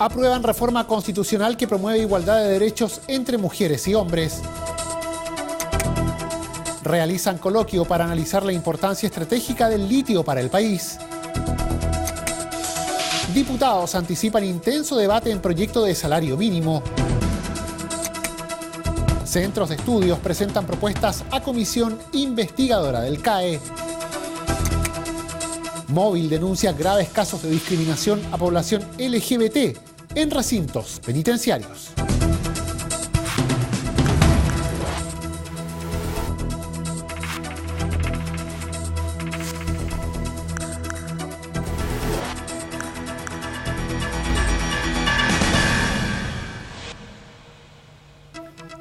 Aprueban reforma constitucional que promueve igualdad de derechos entre mujeres y hombres. Realizan coloquio para analizar la importancia estratégica del litio para el país. Diputados anticipan intenso debate en proyecto de salario mínimo. Centros de estudios presentan propuestas a comisión investigadora del CAE. Móvil denuncia graves casos de discriminación a población LGBT en recintos penitenciarios.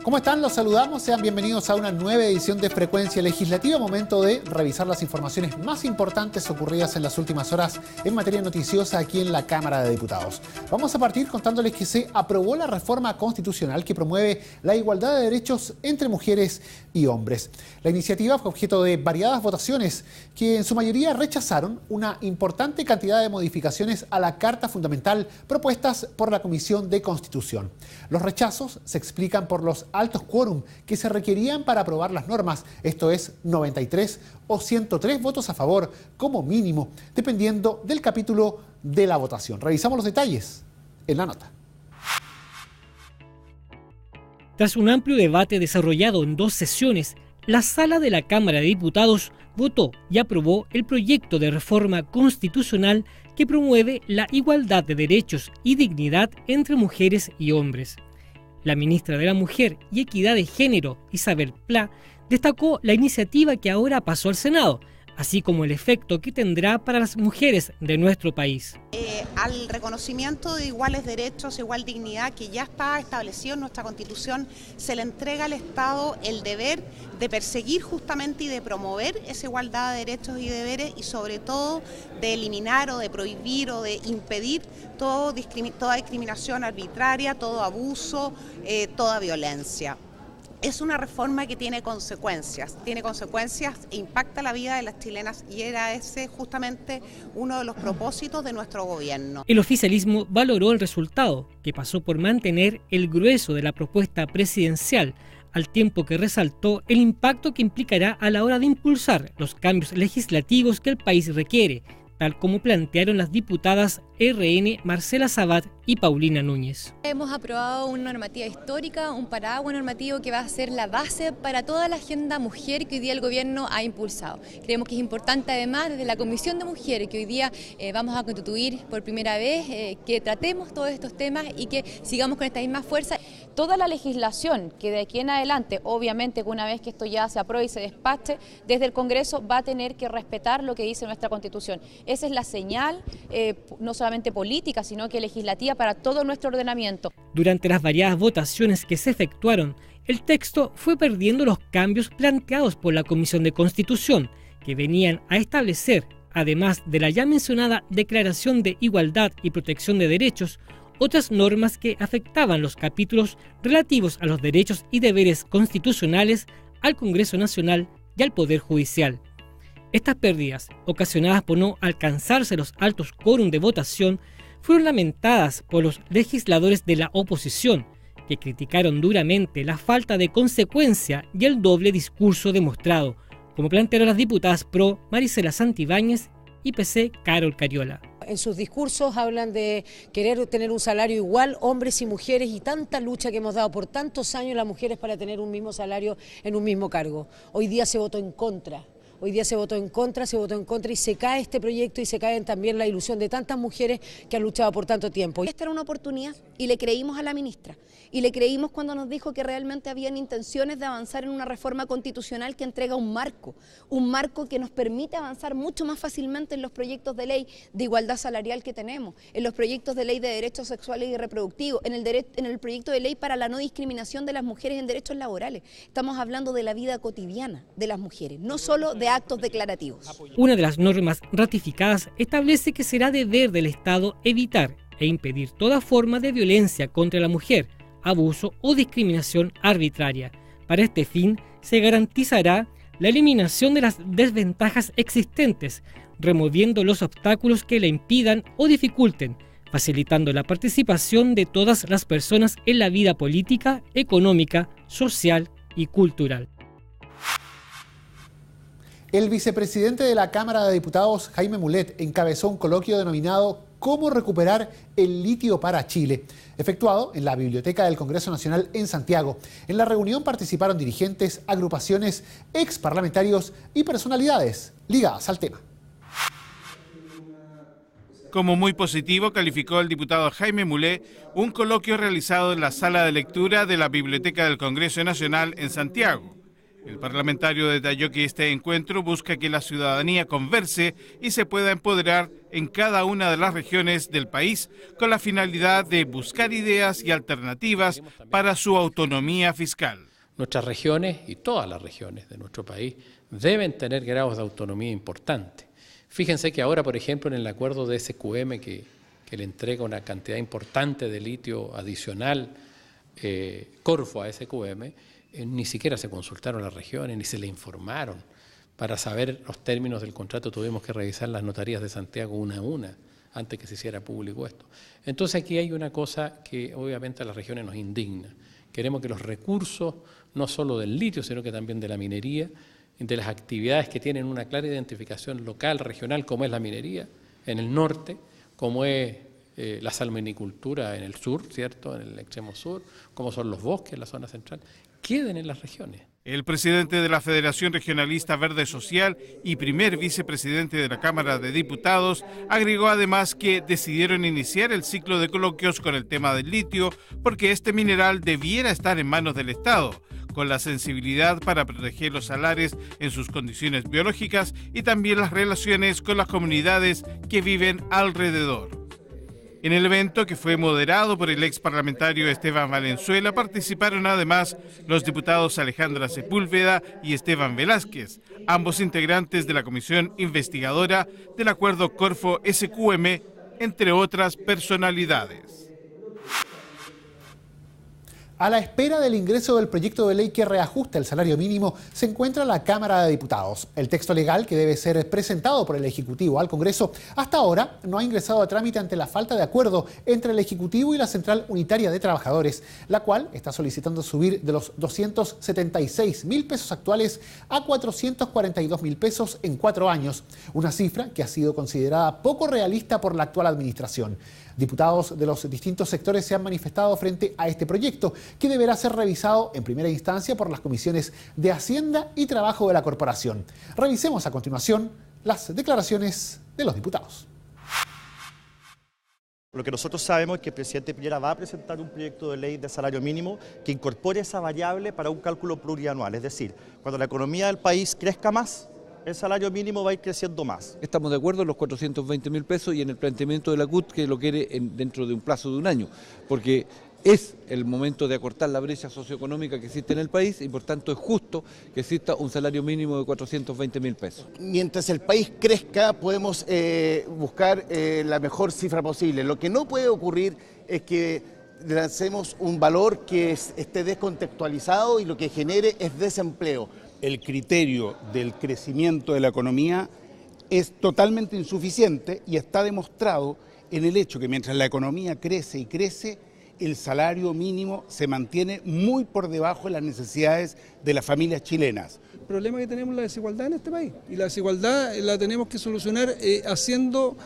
¿Cómo están? Los saludamos. Sean bienvenidos a una nueva edición de Frecuencia Legislativa. Momento de revisar las informaciones más importantes ocurridas en las últimas horas en materia noticiosa aquí en la Cámara de Diputados. Vamos a partir contándoles que se aprobó la reforma constitucional que promueve la igualdad de derechos entre mujeres y hombres. La iniciativa fue objeto de variadas votaciones que en su mayoría rechazaron una importante cantidad de modificaciones a la Carta Fundamental propuestas por la Comisión de Constitución. Los rechazos se explican por los altos quórum que se requerían para aprobar las normas, esto es 93 o 103 votos a favor como mínimo, dependiendo del capítulo de la votación. Revisamos los detalles en la nota. Tras un amplio debate desarrollado en 2 sesiones, la Sala de la Cámara de Diputados votó y aprobó el proyecto de reforma constitucional que promueve la igualdad de derechos y dignidad entre mujeres y hombres. La ministra de la Mujer y Equidad de Género, Isabel Pla, destacó la iniciativa que ahora pasó al Senado, así como el efecto que tendrá para las mujeres de nuestro país. Al reconocimiento de iguales derechos, igual dignidad, que ya está establecido en nuestra Constitución, se le entrega al Estado el deber de perseguir justamente y de promover esa igualdad de derechos y deberes y sobre todo de eliminar o de prohibir o de impedir toda discriminación arbitraria, todo abuso, toda violencia. Es una reforma que tiene consecuencias e impacta la vida de las chilenas y era ese justamente uno de los propósitos de nuestro gobierno. El oficialismo valoró el resultado, que pasó por mantener el grueso de la propuesta presidencial, al tiempo que resaltó el impacto que implicará a la hora de impulsar los cambios legislativos que el país requiere, tal como plantearon las diputadas RN Marcela Sabat y Paulina Núñez. Hemos aprobado una normativa histórica, un paraguas normativo que va a ser la base para toda la agenda mujer que hoy día el gobierno ha impulsado. Creemos que es importante además desde la Comisión de Mujeres que hoy día vamos a constituir por primera vez, que tratemos todos estos temas y que sigamos con esta misma fuerza. Toda la legislación que de aquí en adelante, obviamente que una vez que esto ya se apruebe y se despache, desde el Congreso va a tener que respetar lo que dice nuestra Constitución. Esa es la señal, no solamente política, sino que legislativa para todo nuestro ordenamiento. Durante las variadas votaciones que se efectuaron, el texto fue perdiendo los cambios planteados por la Comisión de Constitución, que venían a establecer, además de la ya mencionada Declaración de Igualdad y Protección de Derechos, otras normas que afectaban los capítulos relativos a los derechos y deberes constitucionales, al Congreso Nacional y al Poder Judicial. Estas pérdidas, ocasionadas por no alcanzarse los altos quórum de votación, fueron lamentadas por los legisladores de la oposición, que criticaron duramente la falta de consecuencia y el doble discurso demostrado, como plantearon las diputadas PRO Maricela Santibáñez y PC Carol Cariola. En sus discursos hablan de querer tener un salario igual, hombres y mujeres, y tanta lucha que hemos dado por tantos años las mujeres para tener un mismo salario en un mismo cargo. Hoy día se votó en contra. Se votó en contra y se cae este proyecto y se cae también la ilusión de tantas mujeres que han luchado por tanto tiempo. Esta era una oportunidad y le creímos a la ministra y le creímos cuando nos dijo que realmente habían intenciones de avanzar en una reforma constitucional que entrega un marco que nos permite avanzar mucho más fácilmente en los proyectos de ley de igualdad salarial que tenemos, en los proyectos de ley de derechos sexuales y reproductivos, en el proyecto de ley para la no discriminación de las mujeres en derechos laborales. Estamos hablando de la vida cotidiana de las mujeres, no solo de actos declarativos. Una de las normas ratificadas establece que será deber del Estado evitar e impedir toda forma de violencia contra la mujer, abuso o discriminación arbitraria. Para este fin, se garantizará la eliminación de las desventajas existentes, removiendo los obstáculos que la impidan o dificulten, facilitando la participación de todas las personas en la vida política, económica, social y cultural. El vicepresidente de la Cámara de Diputados, Jaime Mulet, encabezó un coloquio denominado ¿Cómo recuperar el litio para Chile?, efectuado en la Biblioteca del Congreso Nacional en Santiago. En la reunión participaron dirigentes, agrupaciones, exparlamentarios y personalidades ligadas al tema. Como muy positivo calificó el diputado Jaime Mulet un coloquio realizado en la sala de lectura de la Biblioteca del Congreso Nacional en Santiago. El parlamentario detalló que este encuentro busca que la ciudadanía converse y se pueda empoderar en cada una de las regiones del país con la finalidad de buscar ideas y alternativas para su autonomía fiscal. Nuestras regiones y todas las regiones de nuestro país deben tener grados de autonomía importantes. Fíjense que ahora, por ejemplo, en el acuerdo de SQM que le entrega una cantidad importante de litio adicional, Corfo a SQM, ni siquiera se consultaron las regiones, ni se le informaron. Para saber los términos del contrato tuvimos que revisar las notarías de Santiago una a una, antes que se hiciera público esto. Entonces aquí hay una cosa que obviamente a las regiones nos indigna. Queremos que los recursos, no solo del litio, sino que también de la minería, de las actividades que tienen una clara identificación local, regional, como es la minería en el norte, como es la salmonicultura en el sur, ¿cierto?, en el extremo sur, como son los bosques en la zona central, queden en las regiones. El presidente de la Federación Regionalista Verde Social y primer vicepresidente de la Cámara de Diputados agregó además que decidieron iniciar el ciclo de coloquios con el tema del litio porque este mineral debiera estar en manos del Estado, con la sensibilidad para proteger los salares en sus condiciones biológicas y también las relaciones con las comunidades que viven alrededor. En el evento, que fue moderado por el ex parlamentario Esteban Valenzuela, participaron además los diputados Alejandra Sepúlveda y Esteban Velázquez, ambos integrantes de la comisión investigadora del acuerdo Corfo-SQM, entre otras personalidades. A la espera del ingreso del proyecto de ley que reajusta el salario mínimo, se encuentra la Cámara de Diputados. El texto legal, que debe ser presentado por el Ejecutivo al Congreso, hasta ahora no ha ingresado a trámite ante la falta de acuerdo entre el Ejecutivo y la Central Unitaria de Trabajadores, la cual está solicitando subir de los 276.000 pesos actuales a 442.000 pesos en 4 años, una cifra que ha sido considerada poco realista por la actual administración. Diputados de los distintos sectores se han manifestado frente a este proyecto, que deberá ser revisado en primera instancia por las comisiones de Hacienda y Trabajo de la Corporación. Revisemos a continuación las declaraciones de los diputados. Lo que nosotros sabemos es que el presidente Piñera va a presentar un proyecto de ley de salario mínimo que incorpore esa variable para un cálculo plurianual, es decir, cuando la economía del país crezca más, el salario mínimo va a ir creciendo más. Estamos de acuerdo en los 420.000 pesos y en el planteamiento de la CUT que lo quiere dentro de un plazo de un año, porque es el momento de acortar la brecha socioeconómica que existe en el país y por tanto es justo que exista un salario mínimo de 420.000 pesos. Mientras el país crezca podemos buscar la mejor cifra posible. Lo que no puede ocurrir es que lancemos un valor que esté descontextualizado y lo que genere es desempleo. El criterio del crecimiento de la economía es totalmente insuficiente y está demostrado en el hecho que mientras la economía crece y crece, el salario mínimo se mantiene muy por debajo de las necesidades de las familias chilenas. El problema que tenemos es la desigualdad en este país y la desigualdad la tenemos que solucionar haciendo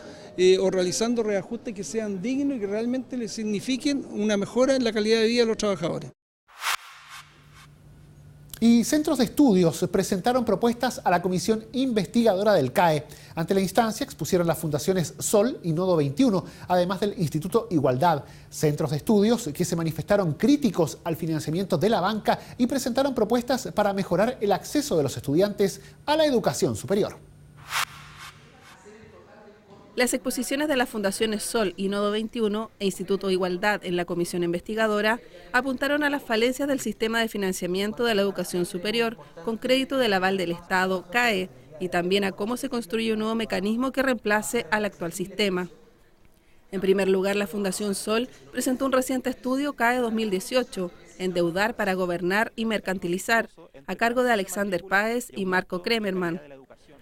o realizando reajustes que sean dignos y que realmente le signifiquen una mejora en la calidad de vida de los trabajadores. Y centros de estudios presentaron propuestas a la comisión investigadora del CAE. Ante la instancia expusieron las fundaciones Sol y Nodo 21, además del Instituto Igualdad. Centros de estudios que se manifestaron críticos al financiamiento de la banca y presentaron propuestas para mejorar el acceso de los estudiantes a la educación superior. Las exposiciones de las fundaciones Sol y Nodo 21 e Instituto Igualdad en la comisión investigadora apuntaron a las falencias del sistema de financiamiento de la educación superior con crédito del aval del Estado, CAE, y también a cómo se construye un nuevo mecanismo que reemplace al actual sistema. En primer lugar, la Fundación Sol presentó un reciente estudio CAE 2018, Endeudar para gobernar y mercantilizar, a cargo de Alexander Páez y Marco Kremerman.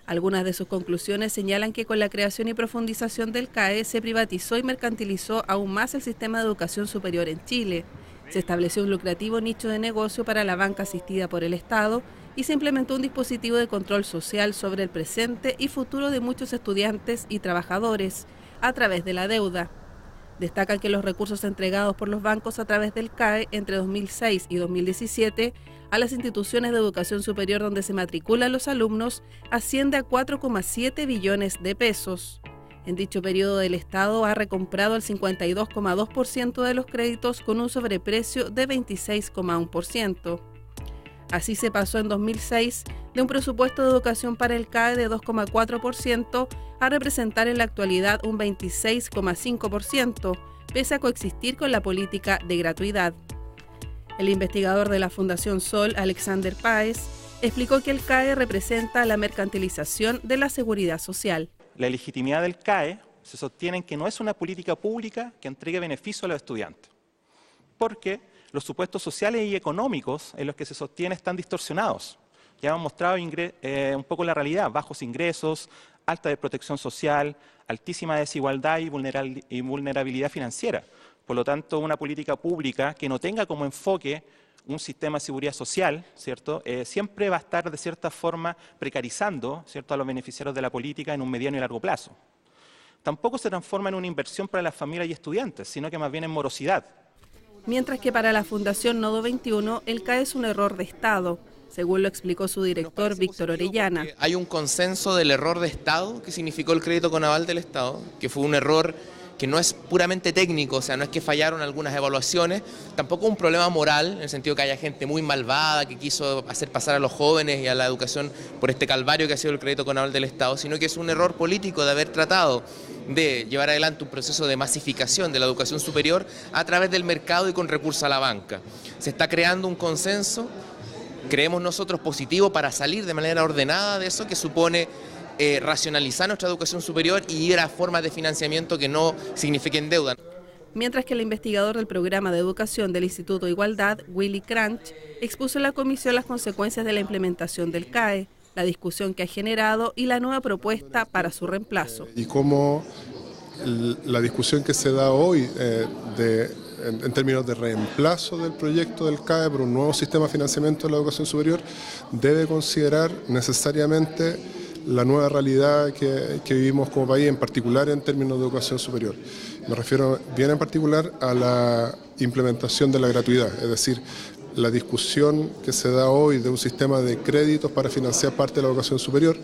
Algunas de sus conclusiones señalan que con la creación y profundización del CAE se privatizó y mercantilizó aún más el sistema de educación superior en Chile. Se estableció un lucrativo nicho de negocio para la banca asistida por el Estado y se implementó un dispositivo de control social sobre el presente y futuro de muchos estudiantes y trabajadores a través de la deuda. Destacan que los recursos entregados por los bancos a través del CAE entre 2006 y 2017 a las instituciones de educación superior donde se matriculan los alumnos asciende a 4,7 billones de pesos. En dicho periodo el Estado ha recomprado el 52,2% de los créditos con un sobreprecio de 26,1%. Así se pasó en 2006 de un presupuesto de educación para el CAE de 2,4% a representar en la actualidad un 26,5%, pese a coexistir con la política de gratuidad. El investigador de la Fundación Sol, Alexander Páez, explicó que el CAE representa la mercantilización de la seguridad social. La legitimidad del CAE se sostiene en que no es una política pública que entregue beneficio a los estudiantes, porque los supuestos sociales y económicos en los que se sostiene están distorsionados. Ya hemos mostrado un poco la realidad: bajos ingresos, alta desprotección social, altísima desigualdad y vulnerabilidad financiera. Por lo tanto, una política pública que no tenga como enfoque un sistema de seguridad social, ¿cierto? Siempre va a estar de cierta forma precarizando, ¿cierto?, a los beneficiarios de la política en un mediano y largo plazo. Tampoco se transforma en una inversión para las familias y estudiantes, sino que más bien en morosidad. Mientras que para la Fundación Nodo 21 el CAE es un error de Estado, según lo explicó su director Víctor Orellana. Hay un consenso del error de Estado que significó el crédito con aval del Estado, que fue un error que no es puramente técnico, o sea, no es que fallaron algunas evaluaciones, tampoco un problema moral, en el sentido que haya gente muy malvada que quiso hacer pasar a los jóvenes y a la educación por este calvario que ha sido el crédito con aval del Estado, sino que es un error político de haber tratado de llevar adelante un proceso de masificación de la educación superior a través del mercado y con recurso a la banca. Se está creando un consenso, creemos nosotros, positivo para salir de manera ordenada de eso, que supone racionalizar nuestra educación superior y ir a formas de financiamiento que no signifiquen deuda. Mientras que el investigador del programa de educación del Instituto Igualdad, Willy Crunch, expuso en la comisión las consecuencias de la implementación del CAE, la discusión que ha generado y la nueva propuesta para su reemplazo. Y cómo la discusión que se da hoy en términos de reemplazo del proyecto del CAE por un nuevo sistema de financiamiento de la educación superior debe considerar necesariamente la nueva realidad que vivimos como país, en particular en términos de educación superior. Me refiero bien en particular a la implementación de la gratuidad, es decir, la discusión que se da hoy de un sistema de créditos para financiar parte de la educación superior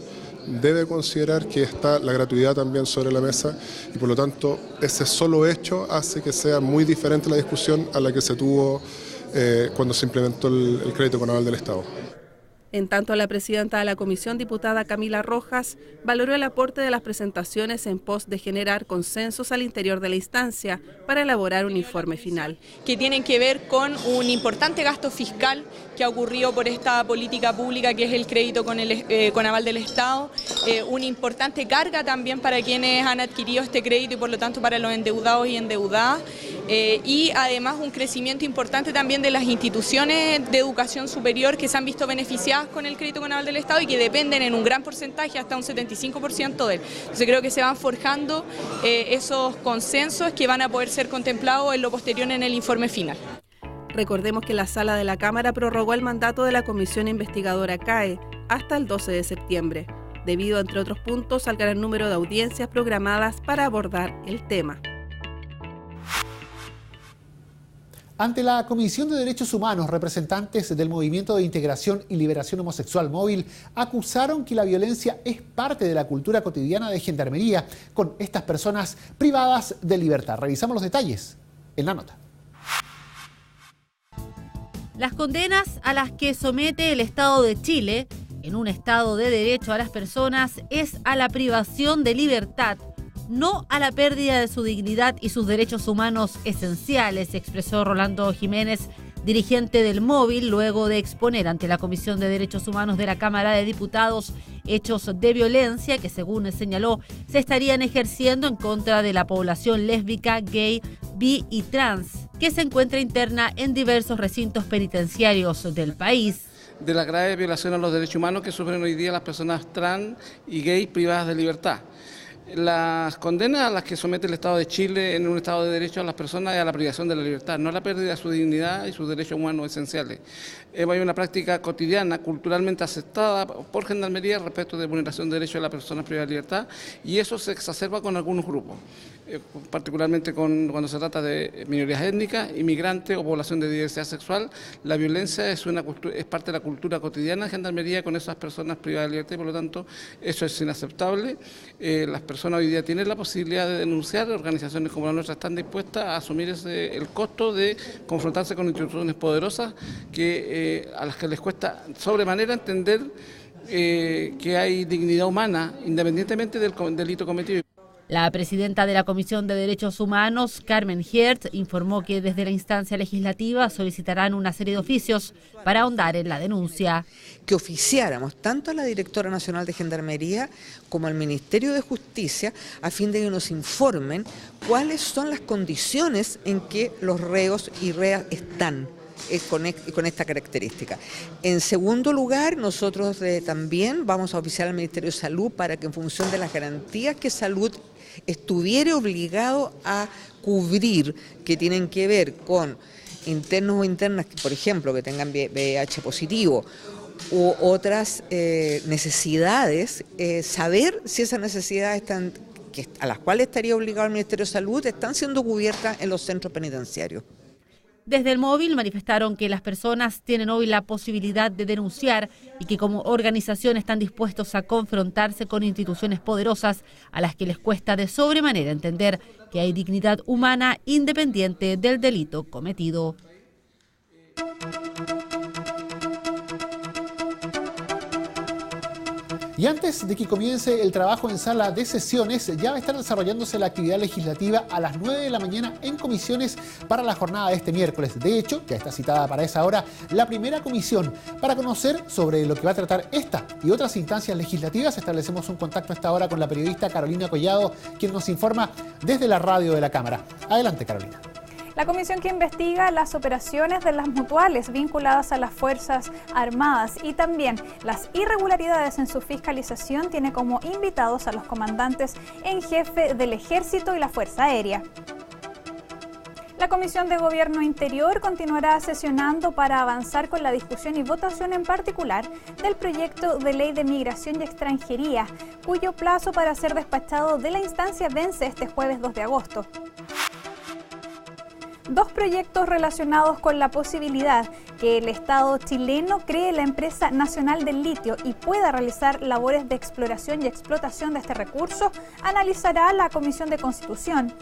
debe considerar que está la gratuidad también sobre la mesa y por lo tanto ese solo hecho hace que sea muy diferente la discusión a la que se tuvo cuando se implementó el crédito con aval del Estado. En tanto, la presidenta de la comisión, diputada Camila Rojas, valoró el aporte de las presentaciones en pos de generar consensos al interior de la instancia para elaborar un informe final. Que tienen que ver con un importante gasto fiscal que ha ocurrido por esta política pública que es el crédito con aval del Estado, una importante carga también para quienes han adquirido este crédito y por lo tanto para los endeudados y endeudadas, y además un crecimiento importante también de las instituciones de educación superior que se han visto beneficiadas con el crédito con aval del Estado y que dependen en un gran porcentaje, hasta un 75% de él. Entonces creo que se van forjando esos consensos que van a poder ser contemplados en lo posterior en el informe final. Recordemos que la Sala de la Cámara prorrogó el mandato de la Comisión Investigadora CAE hasta el 12 de septiembre, debido, entre otros puntos, al gran número de audiencias programadas para abordar el tema. Ante la Comisión de Derechos Humanos, representantes del Movimiento de Integración y Liberación Homosexual Móvil acusaron que la violencia es parte de la cultura cotidiana de Gendarmería, con estas personas privadas de libertad. Revisamos los detalles en la nota. Las condenas a las que somete el Estado de Chile, en un Estado de derecho a las personas, es a la privación de libertad, no a la pérdida de su dignidad y sus derechos humanos esenciales, expresó Rolando Jiménez, dirigente del Móvil, luego de exponer ante la Comisión de Derechos Humanos de la Cámara de Diputados hechos de violencia que, según señaló, se estarían ejerciendo en contra de la población lésbica, gay, bi y trans, que se encuentra interna en diversos recintos penitenciarios del país. de las graves violaciones a los derechos humanos que sufren hoy día las personas trans y gays privadas de libertad. Las condenas a las que somete el Estado de Chile en un Estado de Derecho a las personas es a la privación de la libertad, no a la pérdida de su dignidad y sus derechos humanos esenciales. Hay una práctica cotidiana, culturalmente aceptada por Gendarmería respecto de vulneración de derechos de las personas privadas de libertad, y eso se exacerba con algunos grupos, particularmente cuando se trata de minorías étnicas, inmigrantes o población de diversidad sexual. La violencia es parte de la cultura cotidiana de Gendarmería con esas personas privadas de libertad y por lo tanto eso es inaceptable. Las personas hoy día tienen la posibilidad de denunciar, organizaciones como la nuestra están dispuestas a asumir el costo de confrontarse con instituciones poderosas a las que les cuesta sobremanera entender que hay dignidad humana independientemente del delito cometido. La presidenta de la Comisión de Derechos Humanos, Carmen Hertz, informó que desde la instancia legislativa solicitarán una serie de oficios para ahondar en la denuncia. Que oficiáramos tanto a la Directora Nacional de Gendarmería como al Ministerio de Justicia a fin de que nos informen cuáles son las condiciones en que los reos y reas están con esta característica. En segundo lugar, nosotros también vamos a oficiar al Ministerio de Salud para que en función de las garantías que Salud estuviera obligado a cubrir, que tienen que ver con internos o internas, por ejemplo, que tengan VIH positivo u otras necesidades, saber si esas necesidades a las cuales estaría obligado el Ministerio de Salud están siendo cubiertas en los centros penitenciarios. Desde el móvil manifestaron que las personas tienen hoy la posibilidad de denunciar y que como organización están dispuestos a confrontarse con instituciones poderosas a las que les cuesta de sobremanera entender que hay dignidad humana independiente del delito cometido. Y antes de que comience el trabajo en sala de sesiones, ya va a estar desarrollándose la actividad legislativa a las 9 de la mañana en comisiones para la jornada de este miércoles. De hecho, ya está citada para esa hora la primera comisión. Para conocer sobre lo que va a tratar esta y otras instancias legislativas, establecemos un contacto a esta hora con la periodista Carolina Collado, quien nos informa desde la radio de la Cámara. Adelante, Carolina. La comisión que investiga las operaciones de las mutuales vinculadas a las Fuerzas Armadas y también las irregularidades en su fiscalización tiene como invitados a los comandantes en jefe del Ejército y la Fuerza Aérea. La Comisión de Gobierno Interior continuará sesionando para avanzar con la discusión y votación en particular del proyecto de ley de migración y extranjería, cuyo plazo para ser despachado de la instancia vence este jueves 2 de agosto. Dos proyectos relacionados con la posibilidad que el Estado chileno cree la Empresa Nacional del Litio y pueda realizar labores de exploración y explotación de este recurso, analizará la Comisión de Constitución.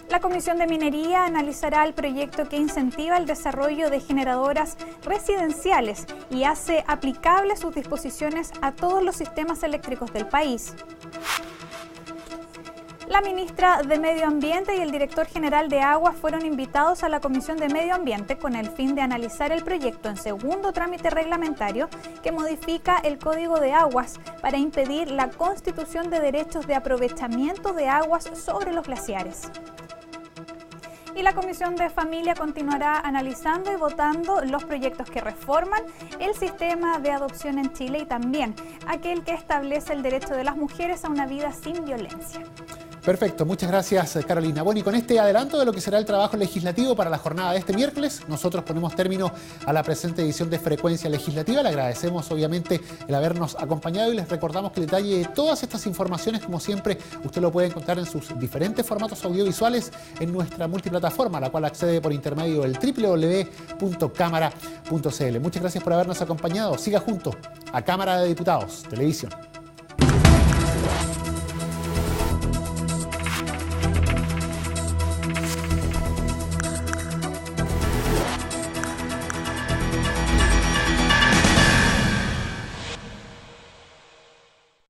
La Comisión de Minería analizará el proyecto que incentiva el desarrollo de generadoras residenciales y hace aplicables sus disposiciones a todos los sistemas eléctricos del país. La ministra de Medio Ambiente y el director general de Aguas fueron invitados a la Comisión de Medio Ambiente con el fin de analizar el proyecto en segundo trámite reglamentario que modifica el Código de Aguas para impedir la constitución de derechos de aprovechamiento de aguas sobre los glaciares. Y la Comisión de Familia continuará analizando y votando los proyectos que reforman el sistema de adopción en Chile y también aquel que establece el derecho de las mujeres a una vida sin violencia. Perfecto, muchas gracias, Carolina. Bueno, y con este adelanto de lo que será el trabajo legislativo para la jornada de este miércoles, nosotros ponemos término a la presente edición de Frecuencia Legislativa. Le agradecemos, obviamente, el habernos acompañado y les recordamos que el detalle de todas estas informaciones, como siempre, usted lo puede encontrar en sus diferentes formatos audiovisuales en nuestra multiplataforma, a la cual accede por intermedio del www.cámara.cl. Muchas gracias por habernos acompañado. Siga junto a Cámara de Diputados Televisión.